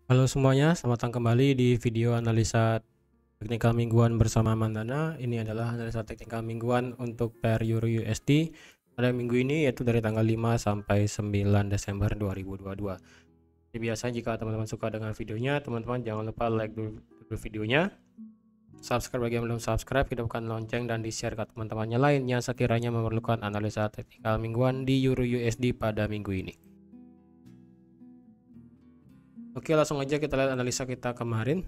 Halo semuanya, selamat datang kembali di video analisa teknikal mingguan bersama Mandana. Ini adalah analisa teknikal mingguan untuk pair Euro USD pada minggu ini, yaitu dari tanggal 5 sampai 9 Desember 2022. Seperti biasa, jika teman-teman suka dengan videonya, teman-teman jangan lupa like dulu videonya, subscribe bagi yang belum subscribe, hidupkan lonceng, dan di-share ke teman-temannya lainnya sekiranya memerlukan analisa teknikal mingguan di Euro USD pada minggu ini. Oke, langsung aja kita lihat analisa kita kemarin.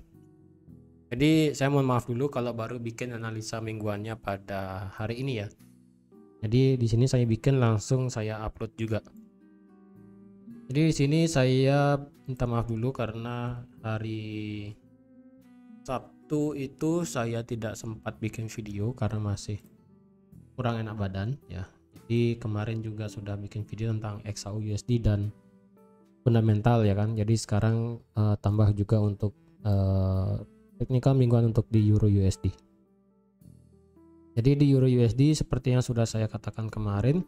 Jadi saya mohon maaf dulu kalau baru bikin analisa mingguannya pada hari ini ya. Jadi di sini saya bikin langsung saya upload juga. Jadi di sini saya minta maaf dulu karena hari Sabtu itu saya tidak sempat bikin video karena masih kurang enak badan ya. Jadi kemarin juga sudah bikin video tentang XAU USD dan fundamental ya kan. Jadi sekarang tambah juga untuk teknikal mingguan untuk di Euro USD. Jadi di Euro USD seperti yang sudah saya katakan kemarin,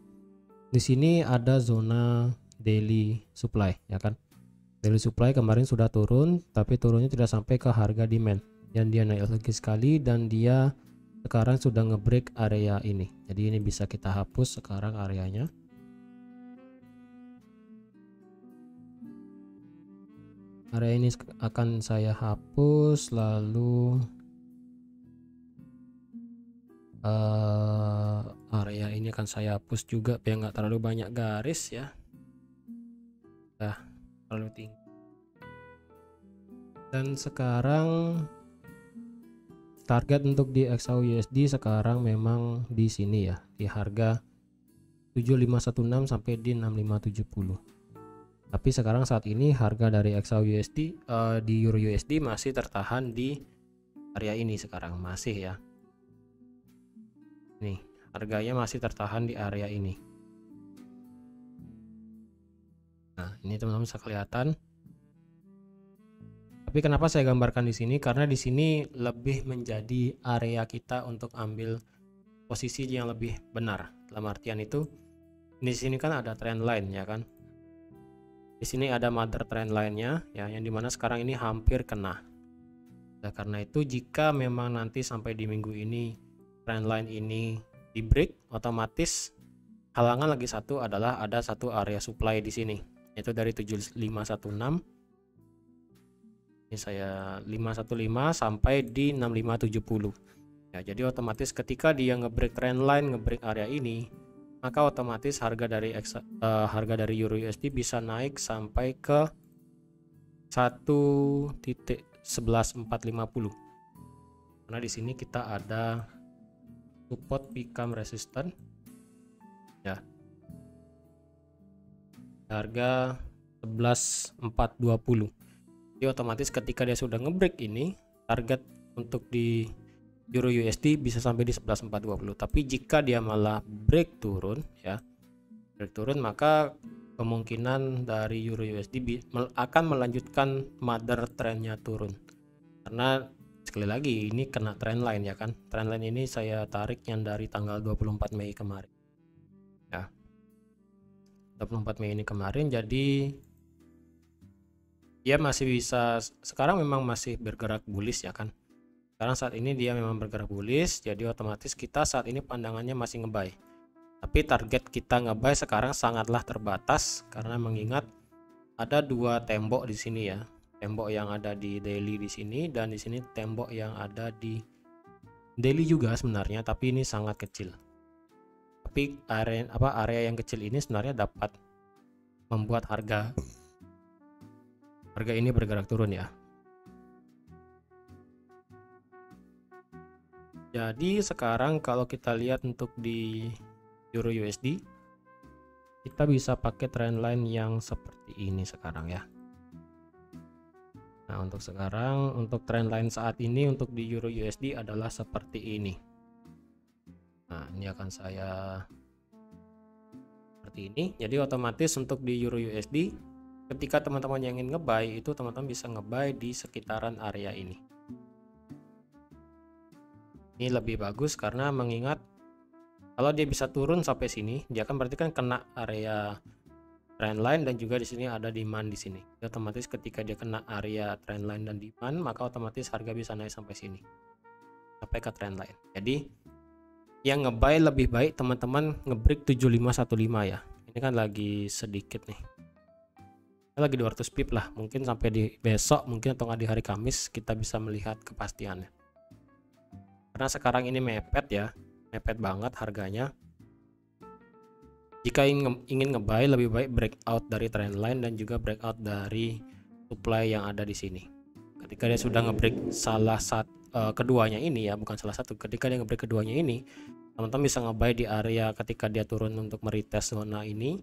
di sini ada zona daily supply ya kan. Daily supply kemarin sudah turun, tapi turunnya tidak sampai ke harga demand. Dan dia naik lagi sekali dan dia sekarang sudah ngebreak area ini. Jadi ini bisa kita hapus sekarang areanya. Area ini akan saya hapus, lalu area ini akan saya hapus juga biar nggak terlalu banyak garis ya. Terlalu tinggi. Dan sekarang target untuk di XAU USD sekarang memang di sini ya, di harga 7516 sampai di 6570. Tapi sekarang saat ini harga dari XAU USD di Euro USD masih tertahan di area ini sekarang, masih ya. Nih, harganya masih tertahan di area ini. Nah, ini teman-teman bisa kelihatan. Tapi kenapa saya gambarkan di sini? Karena di sini lebih menjadi area kita untuk ambil posisi yang lebih benar. Dalam artian itu, di sini kan ada trend line ya kan. Di sini ada mother trend line-nya ya, yang dimana sekarang ini hampir kena. Nah, karena itu jika memang nanti sampai di minggu ini trend line ini di break, otomatis halangan lagi satu adalah ada satu area supply di sini, yaitu dari 7516. Ini saya 515 sampai di 6570. Ya, jadi otomatis ketika dia ngebreak trend line, ngebreak area ini, maka otomatis harga dari Euro USD bisa naik sampai ke 1.11450. Karena di sini kita ada support become resistant ya. Harga 11.420. Jadi otomatis ketika dia sudah ngebreak ini, target untuk di Euro USD bisa sampai di 11.420. Tapi jika dia malah break turun ya, maka kemungkinan dari Euro USD akan melanjutkan mother trendnya turun. Karena sekali lagi ini kena trend line ya kan. Trend line ini saya tarik yang dari tanggal 24 Mei kemarin. Ya. 24 Mei ini kemarin, jadi dia masih bisa, sekarang memang masih bergerak bullish ya kan. Sekarang saat ini dia memang bergerak bullish, jadi otomatis kita saat ini pandangannya masih ngebuy. Tapi target kita ngebuy sekarang sangatlah terbatas karena mengingat ada dua tembok di sini ya. Tembok yang ada di daily di sini dan di sini tembok yang ada di daily juga sebenarnya, tapi ini sangat kecil. Tapi area yang kecil ini sebenarnya dapat membuat harga ini bergerak turun ya. Jadi sekarang kalau kita lihat untuk di Euro USD, kita bisa pakai trendline yang seperti ini sekarang ya. Nah, untuk sekarang, untuk trendline saat ini untuk di Euro USD adalah seperti ini. Nah, ini akan saya seperti ini. Jadi otomatis untuk di Euro USD, ketika teman-teman yang ingin ngebuy itu teman-teman bisa ngebuy di sekitaran area ini. Ini lebih bagus karena mengingat kalau dia bisa turun sampai sini, dia kan berarti kan kena area trendline dan juga di sini ada demand di sini. Jadi otomatis ketika dia kena area trendline dan demand, maka otomatis harga bisa naik sampai sini, sampai ke trendline. Jadi yang ngebuy lebih baik teman-teman ngebreak 7515 ya. Ini kan lagi sedikit nih, lagi 200 pip lah, mungkin sampai di besok mungkin atau nggak di hari Kamis kita bisa melihat kepastiannya. Karena sekarang ini mepet ya, mepet banget harganya. Jika ingin ngebuy lebih baik breakout dari trendline dan juga breakout dari supply yang ada di sini. Ketika dia sudah ngebreak salah satu keduanya ini ya, bukan salah satu, ketika dia ngebreak keduanya ini, teman-teman bisa ngebuy di area ketika dia turun untuk meretest zona ini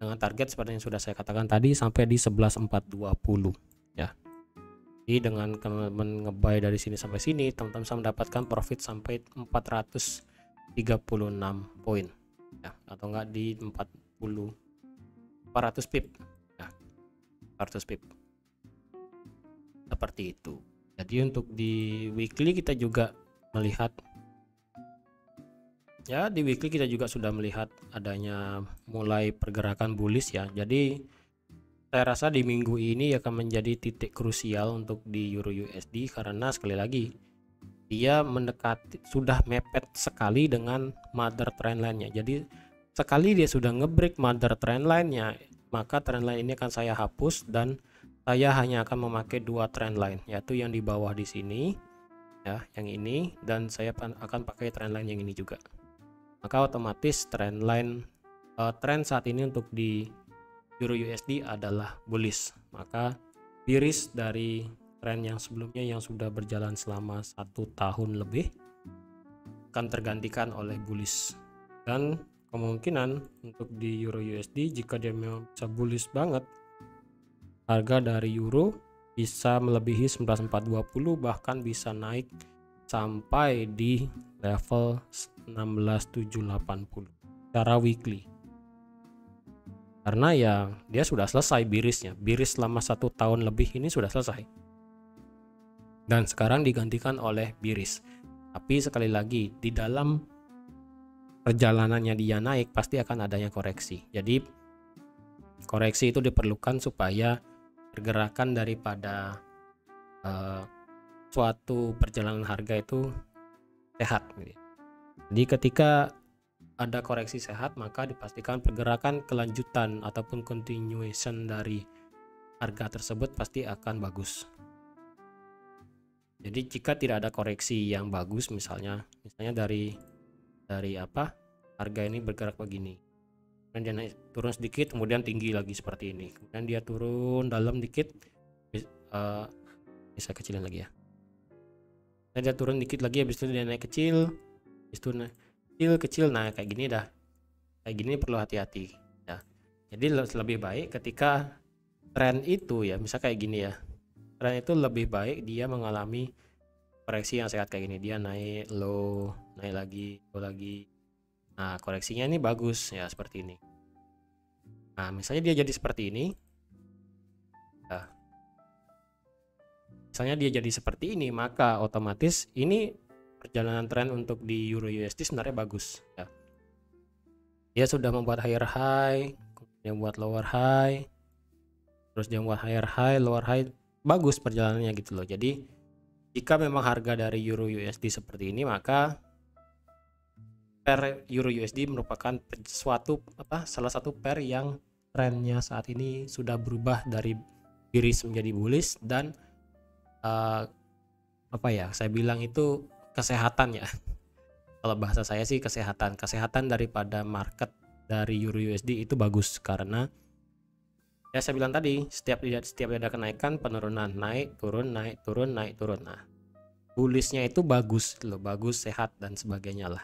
dengan target seperti yang sudah saya katakan tadi sampai di 11.420 ya. Jadi dengan teman-teman ngebuy dari sini sampai sini, teman-teman bisa mendapatkan profit sampai 436 poin ya, atau enggak di 400 pip ya, 400 pip seperti itu. Jadi untuk di weekly kita juga melihat ya, di weekly kita juga sudah melihat adanya mulai pergerakan bullish ya. Jadi saya rasa di minggu ini akan menjadi titik krusial untuk di Euro USD karena sekali lagi dia mendekati, sudah mepet sekali dengan mother trendline-nya. Jadi sekali dia sudah ngebreak mother trendline-nya, maka trendline ini akan saya hapus dan saya hanya akan memakai dua trendline, yaitu yang di bawah di sini ya, yang ini, dan saya akan pakai trendline yang ini juga. Maka otomatis trendline trend saat ini untuk di Euro USD adalah bullish, maka bearish dari tren yang sebelumnya yang sudah berjalan selama 1 tahun lebih akan tergantikan oleh bullish. Dan kemungkinan untuk di Euro USD jika dia memang bisa bullish banget, harga dari euro bisa melebihi 19420, bahkan bisa naik sampai di level 16780 secara weekly. Karena ya dia sudah selesai bearishnya, bearish selama 1 tahun lebih ini sudah selesai dan sekarang digantikan oleh bearish. Tapi sekali lagi di dalam perjalanannya dia naik pasti akan adanya koreksi. Jadi koreksi itu diperlukan supaya pergerakan daripada suatu perjalanan harga itu sehat. Jadi ketika ada koreksi sehat, maka dipastikan pergerakan kelanjutan ataupun continuation dari harga tersebut pasti akan bagus. Jadi jika tidak ada koreksi yang bagus, misalnya dari harga ini bergerak begini, kemudian dia naik, turun sedikit, kemudian tinggi lagi seperti ini, kemudian dia turun dalam dikit, bisa kecilin lagi ya, dan dia turun dikit lagi, habis itu dia naik kecil, habis itu naik kecil, nah kayak gini dah, kayak gini perlu hati-hati ya. Jadi lebih baik ketika tren itu ya, misal kayak gini ya, tren itu lebih baik dia mengalami koreksi yang sehat kayak gini, dia naik low, naik lagi, low lagi. Nah koreksinya ini bagus ya, seperti ini. Nah misalnya dia jadi seperti ini, nah, misalnya dia jadi seperti ini, maka otomatis ini perjalanan tren untuk di Euro USD sebenarnya bagus ya. Dia sudah membuat higher high, kemudian buat lower high, terus dia membuat higher high, lower high, bagus perjalanannya gitu loh. Jadi jika memang harga dari Euro USD seperti ini, maka pair Euro USD merupakan salah satu pair yang trennya saat ini sudah berubah dari bearish menjadi bullish dan saya bilang itu kesehatan ya. Kalau bahasa saya sih kesehatan daripada market dari Euro USD itu bagus, karena ya saya bilang tadi setiap ada kenaikan, penurunan, naik turun, naik turun, naik turun. Nah bullishnya itu bagus loh, bagus, sehat dan sebagainya lah.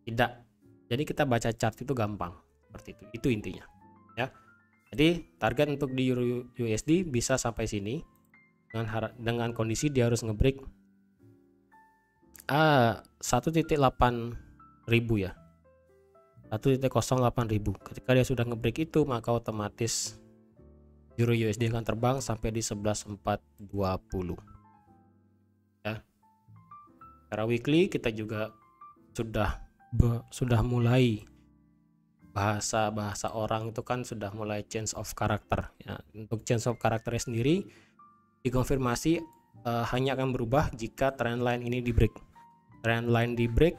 Tidak, jadi kita baca chart itu gampang seperti itu intinya ya. Jadi target untuk di Euro USD bisa sampai sini dengan kondisi dia harus ngebreak 1.8.000 ya, 1.08.000. Ketika dia sudah ngebreak itu, maka otomatis Euro USD akan terbang sampai di 11.420 ya. Secara weekly kita juga sudah mulai bahasa orang itu kan sudah mulai change of character ya. Untuk change of karakternya sendiri dikonfirmasi hanya akan berubah jika trendline ini di break. Trendline di break,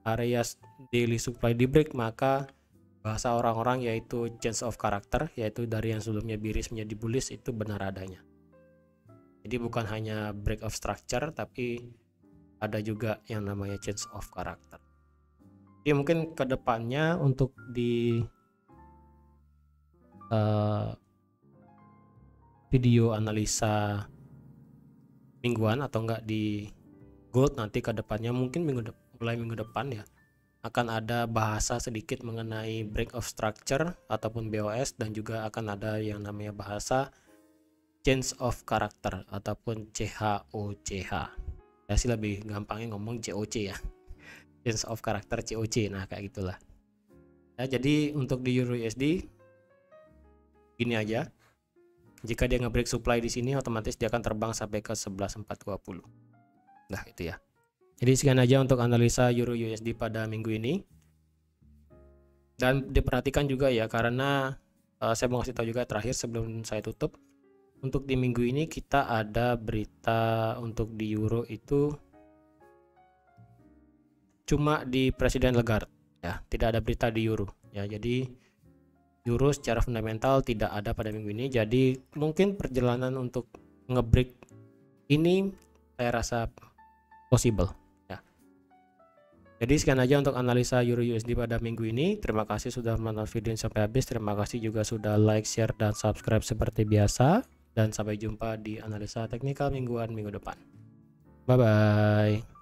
areas daily supply di break, maka bahasa orang-orang yaitu change of character, yaitu dari yang sebelumnya bearish menjadi bullish itu benar adanya. Jadi bukan hanya break of structure, tapi ada juga yang namanya change of character. Jadi mungkin kedepannya untuk di video analisa mingguan atau enggak di gold nanti kedepannya, mungkin mulai minggu depan ya, akan ada bahasa sedikit mengenai break of structure ataupun BOS, dan juga akan ada yang namanya bahasa change of character ataupun CHOCH. Ya sih lebih gampangnya ngomong COC ya, change of character COC. Nah kayak gitulah ya. Jadi untuk di Euro USD gini aja, jika dia nge-break supply di sini otomatis dia akan terbang sampai ke 11.420. Nah itu ya. Jadi sekian aja untuk analisa Euro USD pada minggu ini. Dan diperhatikan juga ya, karena saya mau kasih tahu juga terakhir sebelum saya tutup, untuk di minggu ini kita ada berita untuk di euro itu cuma di Presiden Lagarde ya, tidak ada berita di euro ya. Jadi euro secara fundamental tidak ada pada minggu ini, jadi mungkin perjalanan untuk ngebreak ini saya rasa possible ya. Jadi sekian aja untuk analisa Euro USD pada minggu ini. Terima kasih sudah menonton video ini sampai habis. Terima kasih juga sudah like, share, dan subscribe seperti biasa. Dan sampai jumpa di analisa teknikal mingguan minggu depan. Bye bye.